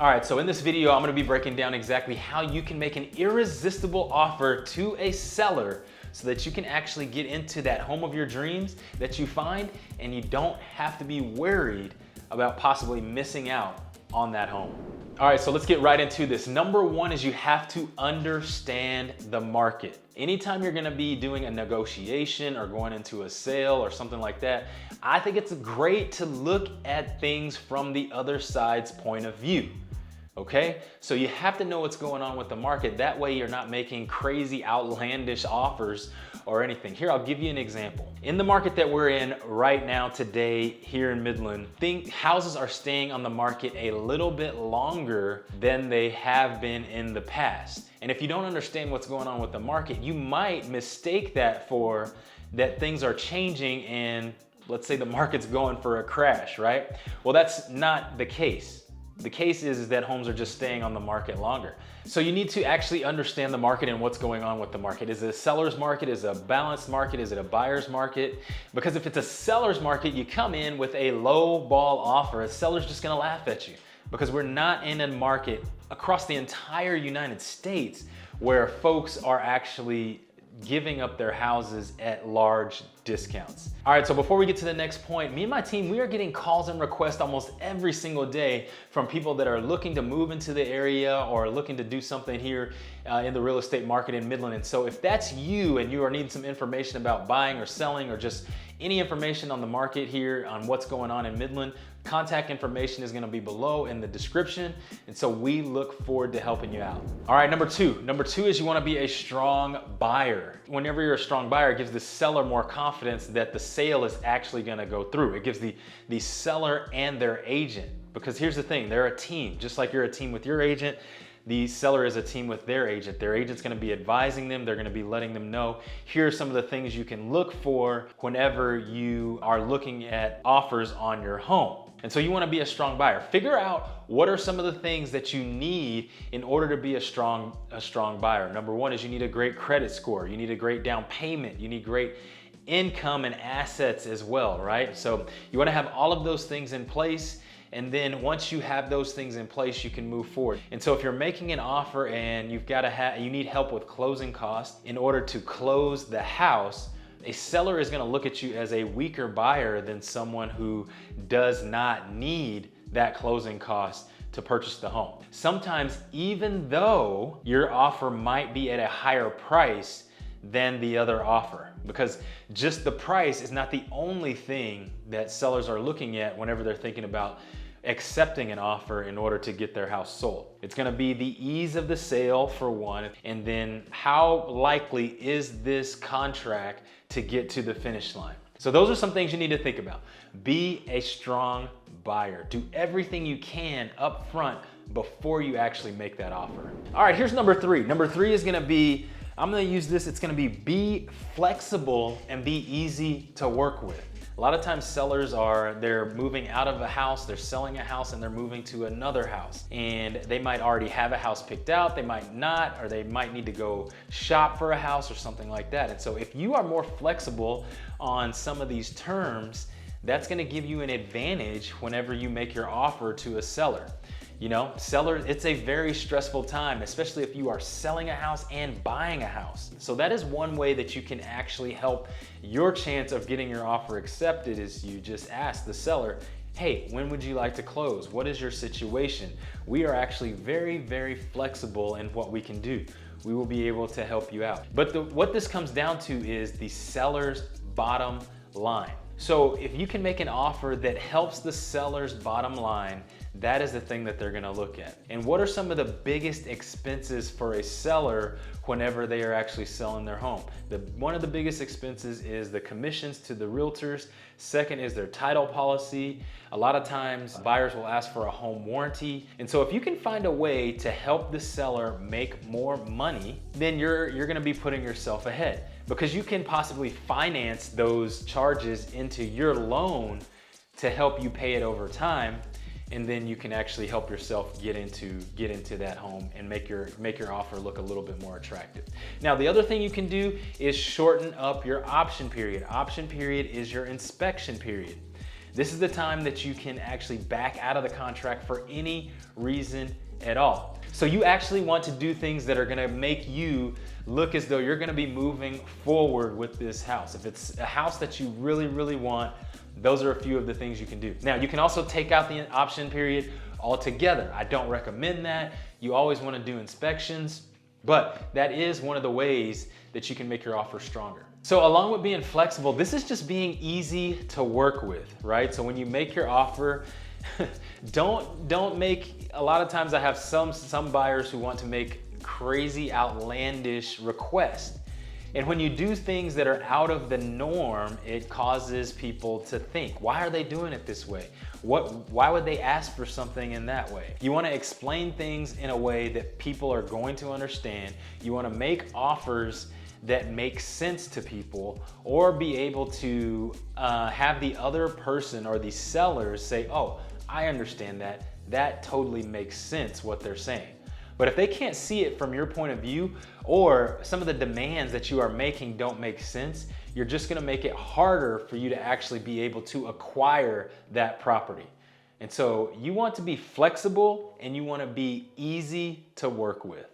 All right, so in this video, I'm gonna be breaking down exactly how you can make an irresistible offer to a seller so that you can actually get into that home of your dreams that you find, and you don't have to be worried about possibly missing out on that home. All right, so let's get right into this. Number one is you have to understand the market. Anytime you're gonna be doing a negotiation or going into a sale or something like that, I think it's great to look at things from the other side's point of view. Okay, so you have to know what's going on with the market. That way you're not making crazy outlandish offers or anything. Here, I'll give you an example. In the market that we're in right now today here in Midland, houses are staying on the market a little bit longer than they have been in the past. And if you don't understand what's going on with the market, you might mistake that for that things are changing and let's say the market's going for a crash, right? Well, that's not the case. The case is that homes are just staying on the market longer. So you need to actually understand the market and what's going on with the market. Is it a seller's market? Is it a balanced market? Is it a buyer's market? Because if it's a seller's market, you come in with a low ball offer, a seller's just gonna laugh at you, because we're not in a market across the entire United States where folks are actually giving up their houses at large discounts. All right, so before we get to the next point, me and my team, we are getting calls and requests almost every single day from people that are looking to move into the area or looking to do something here in the real estate market in Midland. And so if that's you and you are needing some information about buying or selling or just any information on the market here on what's going on in Midland, contact information is gonna be below in the description. And so we look forward to helping you out. All right, number two is you wanna be a strong buyer. Whenever you're a strong buyer, it gives the seller more confidence that the sale is actually gonna go through. It gives the seller and their agent, because here's the thing, they're a team. Just like you're a team with your agent, the seller is a team with their agent. Their agent's gonna be advising them. They're gonna be letting them know, here are some of the things you can look for whenever you are looking at offers on your home. And so you wanna be a strong buyer. Figure out what are some of the things that you need in order to be a strong buyer. Number one is you need a great credit score. You need a great down payment. You need great income and assets as well, right? So you wanna have all of those things in place. And then once you have those things in place, you can move forward. And so if you're making an offer and you need help with closing costs in order to close the house, a seller is gonna look at you as a weaker buyer than someone who does not need that closing cost to purchase the home. Sometimes, even though your offer might be at a higher price than the other offer, because just the price is not the only thing that sellers are looking at whenever they're thinking about accepting an offer in order to get their house sold. It's gonna be the ease of the sale for one, and then how likely is this contract to get to the finish line. So those are some things you need to think about. Be a strong buyer. Do everything you can up front before you actually make that offer. All right, here's number three. Number three is gonna be, I'm gonna use this, it's gonna be flexible and be easy to work with. A lot of times sellers they're moving out of a house, they're selling a house and they're moving to another house. And they might already have a house picked out, they might not, or they might need to go shop for a house or something like that. And so if you are more flexible on some of these terms, that's gonna give you an advantage whenever you make your offer to a seller. You know, it's a very stressful time, especially if you are selling a house and buying a house. So that is one way that you can actually help your chance of getting your offer accepted, is you just ask the seller, hey, when would you like to close? What is your situation? We are actually very, very flexible in what we can do. We will be able to help you out. But what this comes down to is the seller's bottom line. So if you can make an offer that helps the seller's bottom line, that is the thing that they're gonna look at. And what are some of the biggest expenses for a seller whenever they are actually selling their home? One of the biggest expenses is the commissions to the realtors. Second is their title policy. A lot of times buyers will ask for a home warranty. And so if you can find a way to help the seller make more money, then you're gonna be putting yourself ahead, because you can possibly finance those charges into your loan to help you pay it over time. And then you can actually help yourself get into that home and make your offer look a little bit more attractive. Now, the other thing you can do is shorten up your option period. Option period is your inspection period. This is the time that you can actually back out of the contract for any reason at all. So you actually want to do things that are gonna make you look as though you're gonna be moving forward with this house. If it's a house that you really, really want, those are a few of the things you can do. Now, you can also take out the option period altogether. I don't recommend that. You always wanna do inspections, but that is one of the ways that you can make your offer stronger. So along with being flexible, this is just being easy to work with, right? So when you make your offer, don't make, a lot of times I have some buyers who want to make crazy, outlandish requests. And when you do things that are out of the norm, it causes people to think, why are they doing it this way? Why would they ask for something in that way? You want to explain things in a way that people are going to understand. You want to make offers that make sense to people, or be able to have the other person or the sellers say, oh, I understand that. That totally makes sense what they're saying. But if they can't see it from your point of view, or some of the demands that you are making don't make sense, you're just gonna make it harder for you to actually be able to acquire that property. And so you want to be flexible and you want to be easy to work with.